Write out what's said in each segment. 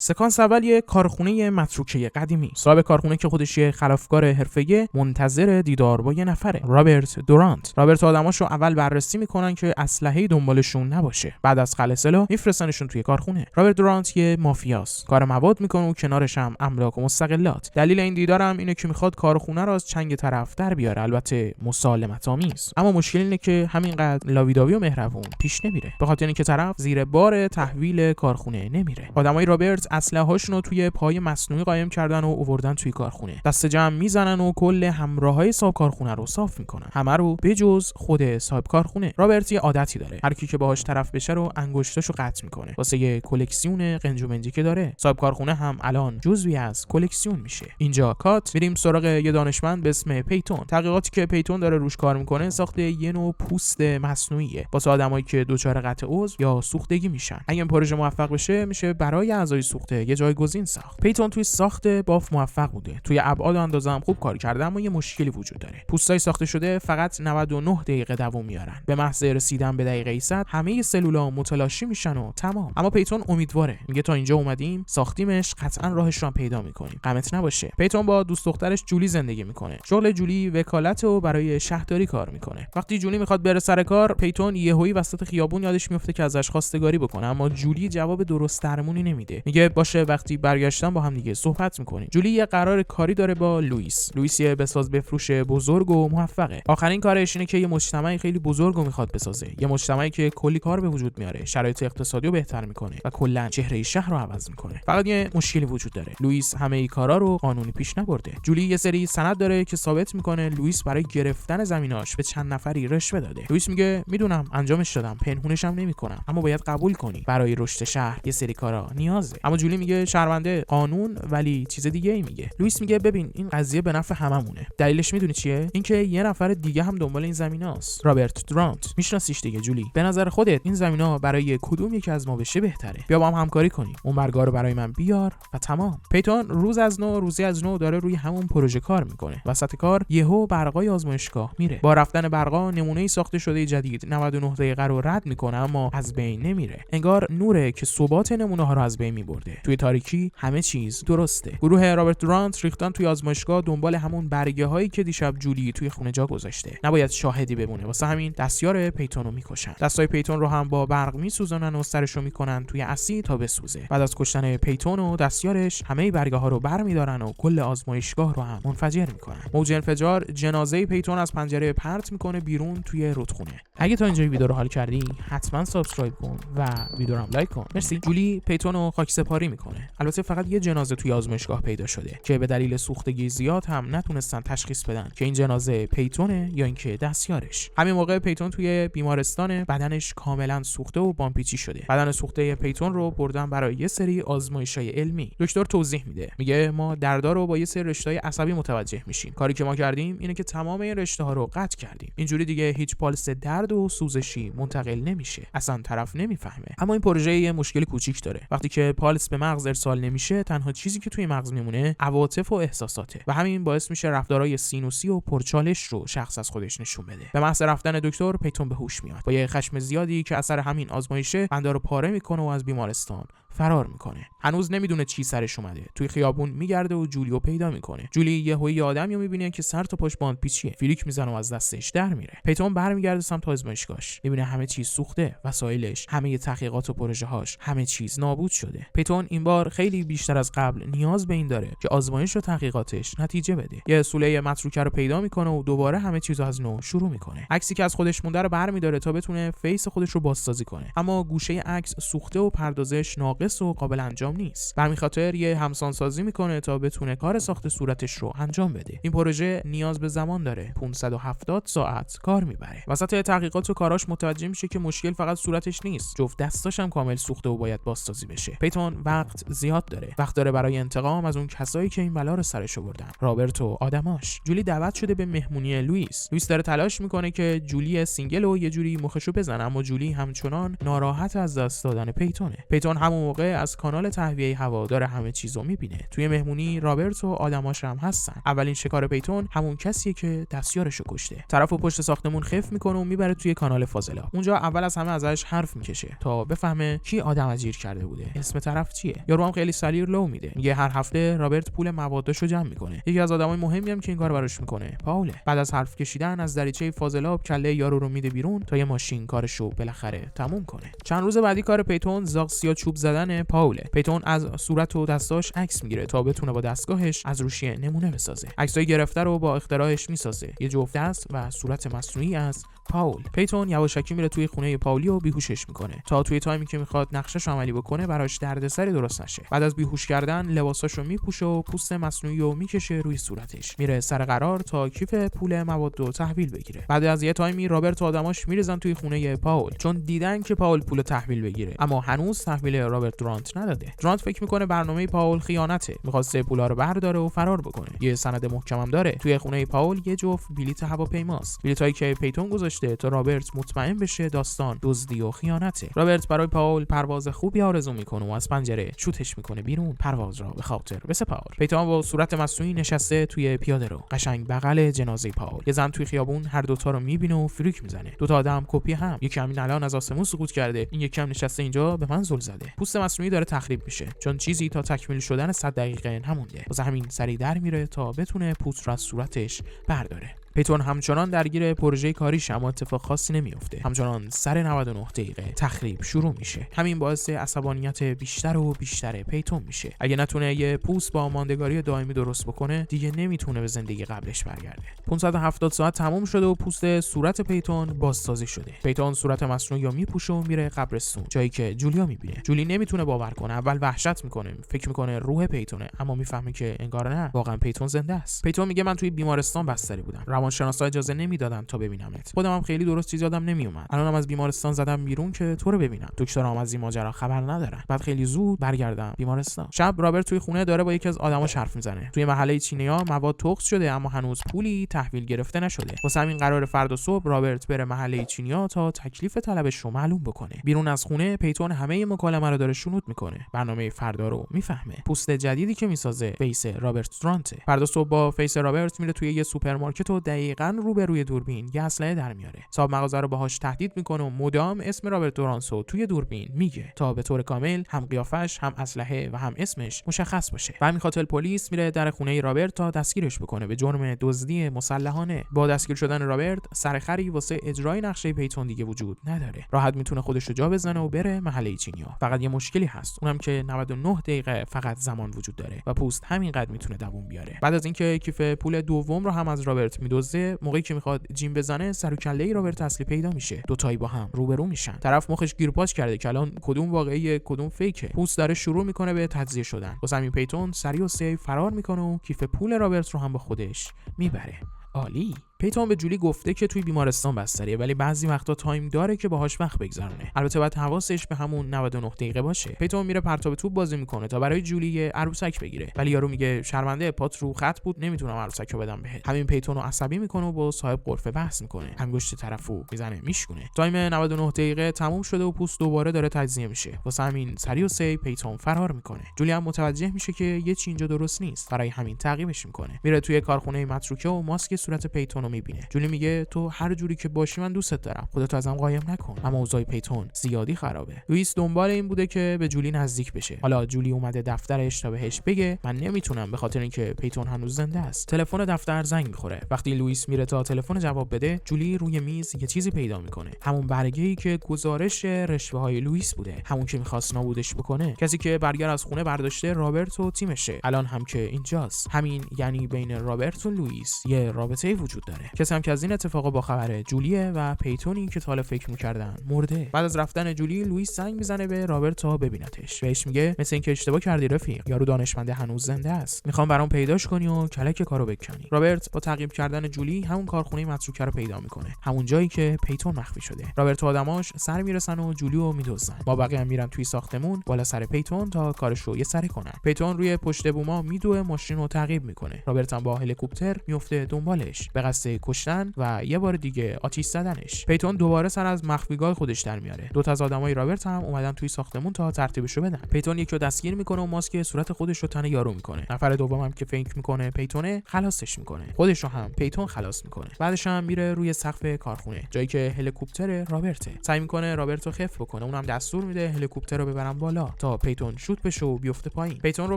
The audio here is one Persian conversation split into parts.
سکانس اول یه کارخونه متروکه قدیمی. صاحب کارخونه که خودش یه خلافکار حرفه‌ای منتظر دیدار با یه نفره، رابرت دورانت. رابرت آدماشو اول بررسی میکنن که اسلحه‌ای دنبالشون نباشه. بعد از خلع سلاح میفرستنشون توی کارخونه. رابرت دورانت یه مافیاست. کار مواد میکنه و کنارش هم املاک و مستقلات. دلیل این دیدارم اینه که میخواد کارخونه رو از چنگ طرف در بیاره، البته مسالمت آمیز. اما مشکل اینه که همینقدر لاویداوی و مهربون پیش نمیره. به خاطر اینکه طرف زیر بار تحویل کارخونه نمیره. آدمای رابرت اسلحه‌هاشون رو توی پای مصنوعی قایم کردن و آوردن توی کارخونه. دست جمع میزنن و کل همراهای صاحب کارخونه رو صاف میکنن. همه رو بجز خود صاحب کارخونه. رابرت یه عادتی داره. هر کی که باهاش طرف بشه رو انگشتاشو قطع میکنه. واسه یه کلکسیون قنجومنجی که داره. صاحب کارخونه هم الان جزوی از کلکسیون میشه. اینجا کات میریم سراغ یه دانشمند به اسم پیتون. تحقیقاتی که پیتون داره روش کار میکنه ساخت یه نوع پوست مصنوعیه واسه آدمایی که دچار قطع عضو یا سوختگی میشن. اگه این پروژه موفق بشه میشه برای اعضای سوخته یه جایگزین ساخت. پیتون توی ساخت بافت موفق بوده. توی ابعاد و اندازه هم خوب کار کرده، اما یه مشکلی وجود داره. پوستای ساخته شده فقط 99 دقیقه دوام میارن. به محض رسیدن به دقیقه 100 همه سلولا متلاشی میشن و تمام. اما پیتون امیدواره. میگه تا اینجا اومدیم، ساختیمش، قطعا راهش رو پیدا میکنیم. غمت نباشه. پیتون با دوست دخترش جولی زندگی میکنه. شغل جولی وکالت و برای شهرداری کار میکنه. وقتی جولی میخواد بره سر کار، پیتون یهویی وسط خیابون یادش میفته که ازش خواستگاری بکنه، اما جولی جواب درست درمونی نمیده. میگه باشه، وقتی برگشتن با هم دیگه صحبت میکنیم. جولی یه قرار کاری داره با لوئیس. لوئیس یه بساز بفروش بزرگ و موفقه. آخرین کارش اینه که یه مجتمعی خیلی بزرگو میخواد بسازه. یه مجتمعی که کلی کار به وجود میاره، شرایط اقتصادی رو بهتر میکنه و کلا چهره شهر رو عوض میکنه. فقط یه مشکلی وجود داره. لوئیس همه ای کارا رو قانونی پیش نبرده. جولی یه سری سند داره که ثابت میکنه لوئیس برای گرفتن زمیناش به چند نفری رشوه داده. لوئیس میگه میدونم انجامش دادم، پنهونش هم نمیکنم، اما باید قبول کنی برای رشد شهر یه سری کارا نیازه. اما جولی میگه شرمنده قانون، ولی چیز دیگه ای میگه. لوئیس میگه ببین این قضیه به نفع هممونه. دلیلش میدونی چیه؟ اینکه یه نفر دیگه هم دنبال این زمیناست. رابرت دورانت. میشناسیش دیگه جولی. به نظر خودت این زمینا برای کدوم یکی از ما بشه بهتره؟ بیا با هم همکاری کنیم. اون برگا رو برای من بیار و تمام. پیتون روزی از نو داره روی همون پروژه کار میکنه. وسط کار یهو برقای آزمایشگاه میره. با رفتن برقا نمونه‌ای ساخته شده جدید 99 دقیقه رو رد میکنه، اما از بین نمیره. انگار نوره که ثبات نمونه ها رو از بین میبرده. توی تاریکی همه چیز درسته. گروه رابرت دورانت ریختن توی آزمایشگاه دنبال همون برگه هایی که دیشب جولی توی خونه جا گذاشته. نباید شاهدی بمونه. واسه همین دستیار پیتون رو میکشن. دستای پیتون رو هم با برق میسوزونن و سرشو میکنن توی اسید تا بسوزه. بعد از کشتن پیتون و دستیارش همه برگه ها رو برمیدارن و کل آزمایشگاه رو هم منفجر میکنن. موج انفجار جنازه پیتون از پنجره پرت میکنه بیرون توی رودخونه. اگه تا اینجا ویدیو رو حال کردی حتما سابسکرایب کن و ویدیو رو هم لایک کن. مرسی. جولی پیتون رو خاکسپاری میکنه. البته فقط یه جنازه توی آزمایشگاه پیدا شده که به دلیل سوختگی زیاد هم نتونستن تشخیص بدن که این جنازه پیتونه یا اینکه دستیارش. همین موقع پیتون توی بیمارستان، بدنش کاملا سوخته و بامپیچی شده. بدن سوخته پیتون رو بردن برای یه سری آزمایش‌های علمی. دکتر توضیح میده. میگه ما دردا رو با یه سری رشته‌های عصبی متوجه میشیم. کاری که ما کردیم اینه که تمام این رشته‌ها رو قطع کردیم. اینجوری دیگه هیچ پالس درد و سوزشی منتقل نمیشه. اصلا طرف نمیفهمه. اما این پروژه یه مشکل کوچیک داره. وقتی که پالس به مغز ارسال نمیشه، تنها چیزی که توی مغز میمونه عواطف و احساساته و همین باعث میشه رفتارهای سینوسی و پرچالش رو شخص از خودش نشون بده. به محض رفتن دکتر پیتون به هوش میاد. با یه خشم زیادی که اثر همین آزمایشه بنده رو پاره میکنه و از بیمارستان فرار میکنه. هنوز نمیدونه چی سرش اومده. توی خیابون میگرده و جولیو پیدا میکنه. جولی یهویی آدمی رو میبینه که سر تا پاش باند پیچیه. فریک میزنه و از دستش در میره. پیتون برمیگرده سمت آزمایشگاهش. میبینه همه چیز سوخته، وسایلش، همه تحقیقات و پروژه‌هاش، همه چیز نابود شده. پیتون این بار خیلی بیشتر از قبل نیاز به این داره که آزمایش و تحقیقاتش نتیجه بده. یه سوله متروکه رو پیدا میکنه و دوباره همه چیزو از نو شروع میکنه. عکسی که از خودش مونده رو برمی‌داره تا بتونه فیس خودش رو بازسازی کنه. اما گوشه عکس سوخته و پردازش ناقص و قابل انجام نیست. برمی خاطر یه همسانسازی میکنه تا بتونه کار ساخت صورتش رو انجام بده. این پروژه نیاز به زمان داره. 570 ساعت کار میبره. وسط تحقیقات و کاراش متوجه میشه که مشکل فقط صورتش نیست. جفت دستاش هم کامل سوخته و باید بازسازی بشه. پیتون وقت زیاد داره. وقت داره برای انتقام از اون کسایی که این بلا رو سرش آوردن. رابرت و آدماش. جولی دعوت شده به مهمونی لوئیس. لوئیس داره تلاش میکنه که جولی سینگل و یه جوری مخشو بزنه، اما جولی همچنان ناراحت از دست دادن پیتونه. پیتون همون موقع از کانال تهویه هوا داره همه چیزو میبینه. توی مهمونی رابرت و آدماش هم هستن. اولین شکار پیتون همون کسیه که دستیارشو کشته. طرفو پشت ساختمون خفت میکنه و میبره توی کانال فاضلاب. اونجا اول از همه ازش حرف میکشه تا بفهمه کی آدم اجیر کرده بوده، اسم طرف چیه. یارو هم خیلی سلیر لو میده. میگه هر هفته رابرت پول مواداشو جمع میکنه. یکی از آدمای مهمی هم که این کارو براش میکنه پاوله. بعد از حرف کشیدن از دریچه فاضلاب کله یارو رو میده بیرون تا یه ماشین کارشو بالاخره تموم کنه. چند روز بعدی کار پیتون زاغ یا چوب زدن پاوله. پیتون از صورت و دستاش عکس میگیره تا بتونه با دستگاهش از روشی نمونه بسازه. عکسای گرفته رو با اختراعش میسازه. یه جفت دست و صورت مصنوعی از پاول. پیتون یواشکی میره توی خونه پاولی و بیهوشش میکنه تا توی تایمی که میخواد نقشه‌شو عملی بکنه براش دردسری درست نشه. بعد از بیهوش کردن لباساشو میپوشه و پوست مصنوعی رو میکشه روی صورتش. میره سر قرار تا کیف پول موادو تحویل بگیره. بعد از یه تایمی رابرت و آدماش میریزن توی خونه پاول چون دیدن که پاول پول تحویل بگیره، اما هنوز تحویل رابرت دورانت نداده. دورانت فکر میکنه برنامه پاول خیانته، میخواسته پولا رو برداره و فرار بکنه. یه سند محکمم داره. توی خونه پاول یه جفت بلیط هواپیماست. بلیطایی که پیتون گذاشته تا رابرت مطمئن بشه داستان دزدی و خیانته. رابرت برای پاول پرواز خوبی آرزو میکنه و از پنجره شوتش میکنه بیرون، پرواز را به خاطر بسپار. پیتون با صورت مصنوعی نشسته توی پیاده رو، قشنگ بغل جنازه پاول. یه زن توی خیابون هر دوتا رو میبینه و فریک میزنه. دوتا آدم کپی هم. یکی همین الان از آسمون سقوط کرده، این یکی هم نشسته اینجا به من زل زده. پوست مصنوعی داره تخریب میشه چون چیزی تا تکمیل شدن 100 دقیقه نمونده. واسه همین سریع در میره تا بتونه پوست رو از صورتش برداره. پیتون همچنان درگیر پروژه کاریش، اما اتفاق خاصی نمیفته. همچنان سر 99 دقیقه تخریب شروع میشه. همین باعث عصبانیت بیشتر و بیشتر پیتون میشه. اگه نتونه یه پوست با ماندگاری دائمی درست بکنه، دیگه نمیتونه به زندگی قبلش برگرده. 570 ساعت تموم شده و پوست صورت پیتون بازسازی شده. پیتون صورت مصنوعی رو میپوشه و میره قبرستون، جایی که جولیا میبینه. جولی نمیتونه باور کنه. اول وحشت میکنه، فکر میکنه روح پیتونه، اما میفهمه که انگار نه، واقعا پیتون زنده است. پیتون میگه من توی بیمارستان بستری بودم. روانشناسا اجازه نمیدادن تا ببینمت. خودم هم خیلی درست چیز یادم نمیومد. الانم از بیمارستان زدم بیرون که تو رو ببینم. دکترام از این ماجرا خبر ندارن. بعد خیلی زود برگردم بیمارستان. شب رابرت توی خونه داره با یکی از آدماش حرف میزنه. توی محله چینیا مواد تخص شده اما هنوز پولی تحویل گرفته نشده. واسه همین قرار فردا صبح رابرت بره محله چینیا تا تکلیف طلبش رو معلوم بکنه. بیرون از خونه پیتون همه مکالمه رو داره شنود میکنه. برنامه فردا رو میفهمه. پوست جدیدی که میسازه فیس رابرت دورانت. فردا صبح با فیس رابرت میره توی یه سوپرمارکت و دقیقاً روبروی دوربین یه اسلحه در میاره. صاحب مغازه رو باهاش تهدید میکنه و مدام اسم رابرت دورانتو توی دوربین میگه تا به طور کامل هم قیافش، هم اسلحه و هم اسمش مشخص باشه. و همین خاطر پلیس میره در خونه رابرت تا دستگیرش بکنه به جرم دزدی مسلحانه. با دستگیر شدن رابرت سرخری واسه اجرای نقشه پیتون دیگه وجود نداره. راحت میتونه خودش رو جا بزنه و بره محله چینیا. فقط یه مشکلی هست، اونم که 99 دقیقه فقط زمان وجود داره و پوست همینقدر میتونه دووم بیاره. بعد از اینکه کیف پول دوم رو هم از رابرت میدزده، موقعی که میخواد جیم بزنه سر و کله رابرت اصلی پیدا میشه. دو تایی با هم روبرو میشن. طرف مخش گیرپاچ کرده که الان کدوم واقعیه کدوم فیکه. پوست داره شروع میکنه به تجزیه شدن. واسه همین پیتون سریع و سیف فرار میکنه و کیف پول رابرت رو هم با خودش میبره. عالی. پیتون به جولی گفته که توی بیمارستان بستریه، ولی بعضی وقتا تایم داره که باهاش وقت بگذرونه. البته باید حواسش به همون 99 دقیقه باشه. پیتون میره پرتاب توپ بازی میکنه تا برای جولی عروسک بگیره، ولی یارو میگه شرمنده، پات رو خط بود، نمیتونم عروسک رو بدم بهت. همین پیتون رو عصبی میکنه و با صاحب غرفه بحث میکنه. انگشت طرفو میزنه میشکونه. تایم 99 دقیقه تموم شده و پوست دوباره داره تجزیه میشه. واسه همین سریع و سی پیتون فرار میکنه. جولی هم متوجه میشه که یه چیز اینجا درست نیست، برای همین تعقیبش میکنه. میره توی کارخونه متروکه و ماسک صورت پیتون رو میبینه. جولی میگه تو هر جوری که باشی من دوستت دارم، خودت ازم قایم نکن. اما اوضاع پیتون زیادی خرابه. لوئیس دنبال این بوده که به جولی نزدیک بشه. حالا جولی اومده دفترش تا بهش بگه من نمیتونم به خاطر اینکه پیتون هنوز زنده است. تلفن دفتر زنگ میخوره. وقتی لوئیس میره تا تلفن جواب بده، جولی روی میز یه چیزی پیدا میکنه. همون برگه‌ای که گزارش رشوه‌های لوئیس بوده، همون که می‌خواست نابودش بکنه. کسی که برگر از خونه برداشته رابرت و تیمشه. الان هم که اینجاست. همین یعنی بین رابرت و لوئیس یه رابطه‌ای وجود داره. کسی هم که از این اتفاقا با خبره جولیه و پیتونی که تا حالا فکر می‌کردن مرده. بعد از رفتن جولی، لوئیس زنگ میزنه به رابرت تا ببینتش. بهش میگه مثل اینکه اشتباه کردی رفیق، یارو دانشمند هنوز زنده است. میخوام برام پیداش کنی و کلک کارو بکنی. رابرت با تعقیب کردن جولی همون کارخونه متروکه رو پیدا میکنه، همون جایی که پیتون مخفی شده. رابرت و آدماش سر میرسن و جولیو میدزدن. ما بقیه هم میرن توی ساختمون بالا سر پیتون تا کارشو یه سری کنن. پیتون روی پشت بوما میدوه، ماشین رو تعقیب میکنه. رابرت هم با هلیکوپتر میفته دنبالش به قصد واسه کشتن و یه بار دیگه آتیش زدنش. پیتون دوباره سر از مخفیگاه خودش در میاره. دو تا از آدمای رابرت هم اومدن توی ساختمون تا ترتیبشو بدن. پیتون یکی رو دستگیر میکنه و ماسک صورت خودش رو تن یارو میکنه. نفر دومم که فکر میکنه پیتونه خلاصش میکنه. خودش رو هم پیتون خلاص میکنه. بعدش هم میره روی سقف کارخونه، جایی که هلیکوپتر رابرته. سعی میکنه رابرت رو خفت بکنه. اونم دستور میده هلیکوپتر رو ببرن بالا تا پیتون شوت بشه و بیفته پایین. پیتون رو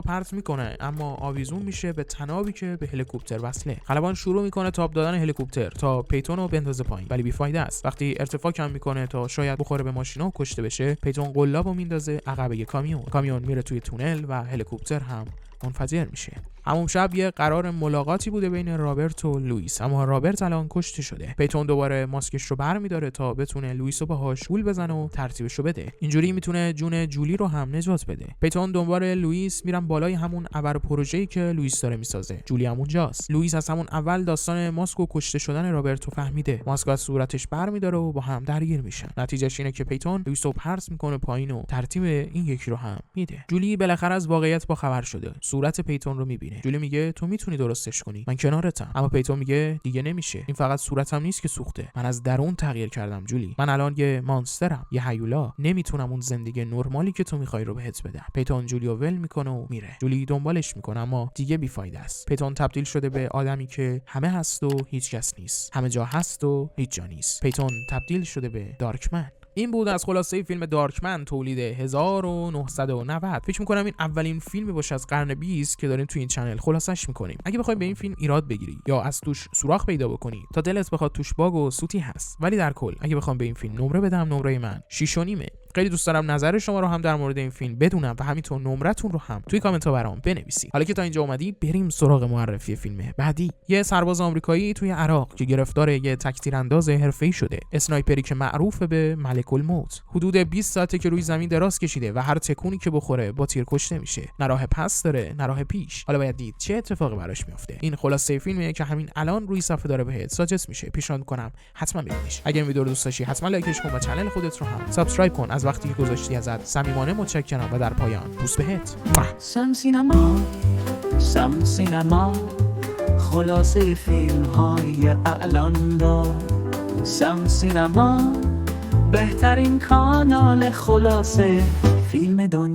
پرت میکنه اما آویزون میشه به تنابی که به هلیکوپتر وصله. خلبان شروع میکنه تاب دادن هلیکوپتر تا پیتون رو بندازه پایین، ولی بیفایده است. وقتی ارتفاع کم میکنه تا شاید بخوره به ماشینا و کشته بشه، پیتون قلابو میندازه عقب یه کامیون میره توی تونل و هلیکوپتر هم منفجر میشه. همون شب یه قرار ملاقاتی بوده بین رابرت و لوئیس، اما رابرت الان کشته شده. پیتون دوباره ماسکش رو برمی‌داره تا بتونه لوئیس رو باهاش گول بزنه و ترتیبش رو بده. اینجوری میتونه جون جولی رو هم نجات بده. پیتون دنبال لوئیس میرن بالای همون ابر پروژه‌ای که لوئیس داره میسازه. جولی هم اونجاست. لوئیس از همون اول داستان ماسک و کشته شدن رابرت رو فهمیده. ماسک از صورتش برمی‌داره و با هم درگیر میشن. نتیجهش اینه که پیتون لوئیس رو پرت میکنه پایین و ترتیب این یکی رو هم میده. جولی بالاخره از واقعیت با خبر شده. صورت پیتون رو میبینه. جولی میگه تو میتونی درستش کنی، من کنارتم. اما پیتون میگه دیگه نمیشه. این فقط صورتم نیست که سوخته، من از درون تغییر کردم جولی. من الان یه مانسترم، یه هیولا. نمیتونم اون زندگی نرمالی که تو میخوای رو بهت بدم. پیتون جولی رو ول میکنه و میره. جولی دنبالش میکنه اما دیگه بیفایده است. پیتون تبدیل شده به آدمی که همه هست و هیچ کس نیست، همه جا هست و هیچ جا نیست. پیتون تبدیل شده به دارکمن. این بود از خلاصه فیلم دارکمن تولید 1990. فکر می‌کنم این اولین فیلمی باشه از قرن 20 که داریم تو این چنل خلاصش می‌کنیم. اگه بخوای به این فیلم ایراد بگیری یا از توش سوراخ پیدا بکنی تا دلت بخواد توش باگ و سوتی هست، ولی در کل اگه بخوام به این فیلم نمره بدم، نمره من 6.5. خیلی دوست دارم نظر شما رو هم در مورد این فیلم بدونم و همینطور نمرتون رو هم توی کامنت ها برام بنویسید. حالا که تا اینجا اومدی بریم سراغ معرفی فیلم بعدی. یه سرباز آمریکایی توی عراق که گرفتار یه تک‌تیرانداز حرفه‌ای شده، اسنایپری که معروف به ملک الموت. حدود 20 ساعته که روی زمین دراز کشیده و هر تکونی که بخوره با تیر کشته میشه. نه راه پس داره نه راه پیش. حالا باید دید چه اتفاقی براش میفته. این خلاصه فیلمیه که همین الان روی صفحه داره بهت ساجست میشه. پیشنهاد می‌کنم حتما ببینیش. اگه این ویدیو رو دوست داشتی حتما لایکش کن و کانال خودت رو هم سابسکرایب کن. از وقتی که گذاشتی ازت صمیمانه متشکرم و در پایان بوس بهت. سم سینما خلاصه فیلم های اعلان دار. سم سینما بهترین کانال خلاصه فیلم دنیا.